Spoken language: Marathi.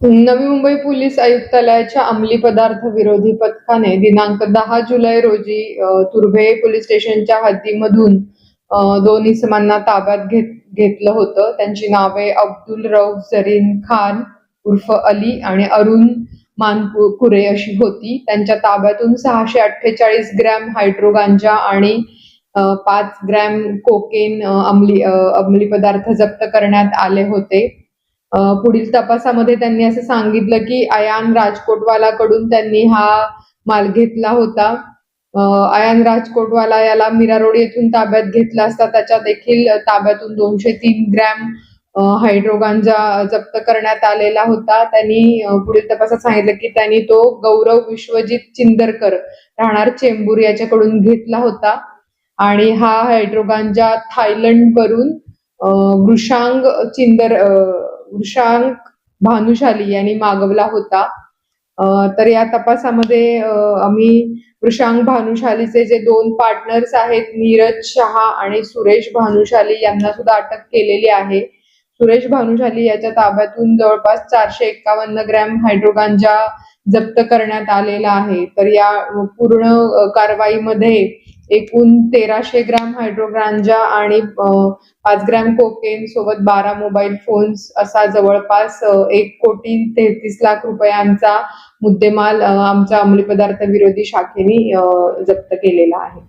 नवी मुंबई पोलीस आयुक्तालयाच्या अंमली पदार्थ विरोधी पथकाने दिनांक 10 जुलै रोजी तुर्भे पोलीस स्टेशनच्या हद्दीमधून 2 इसमांना ताब्यात घेतलं होतं. त्यांची नावे अब्दुल रऊफ जरीन खान उर्फ अली आणि अरुण मानकुरे अशी होती. त्यांच्या ताब्यातून 648 ग्रॅम हायड्रो गांजा आणि 5 ग्रॅम कोकेन अंमली पदार्थ जप्त करण्यात आले होते. पुढील तपासामध्ये त्यांनी असं सांगितलं की अयान राजकोटवाला कडून त्यांनी हा माल घेतला होता. अयान राजकोटवाला याला मीरा रोड येथून ताब्यात घेतला असता त्याच्या देखील ताब्यातून 203 ग्रॅम हायड्रो गांजा जप्त करण्यात आलेला होता. त्यांनी पुढील तपासात सांगितलं की त्यांनी तो गौरव विश्वजित चिंदरकर राहणार चेंबूर याच्याकडून घेतला होता आणि हा हायड्रो गांजा थायलंड वरून वृषांक भानुशाली यांनी मागवला होता. तर या तपासामध्ये आम्ही वृषांक भानुशालीचे जे 2 पार्टनर्स आहेत नीरज शहा आणि सुरेश भानुशाली यांना सुद्धा अटक केलेली आहे. सुरेश भानुशाली याच्या ताब्यातून जवळपास 451 ग्रॅम हायड्रो गांजा जप्त करण्यात आलेला आहे. तर या पूर्ण कारवाईमध्ये एकूण 1300 ग्रॅम हायड्रो गांजा आणि 5 ग्रॅम कोकेन सोबत 12 मोबाईल फोन्स असा जवळपास 1,33,00,000 रुपयांचा मुद्देमाल आमच्या अंमली पदार्थ विरोधी शाखेने जप्त केलेला आहे.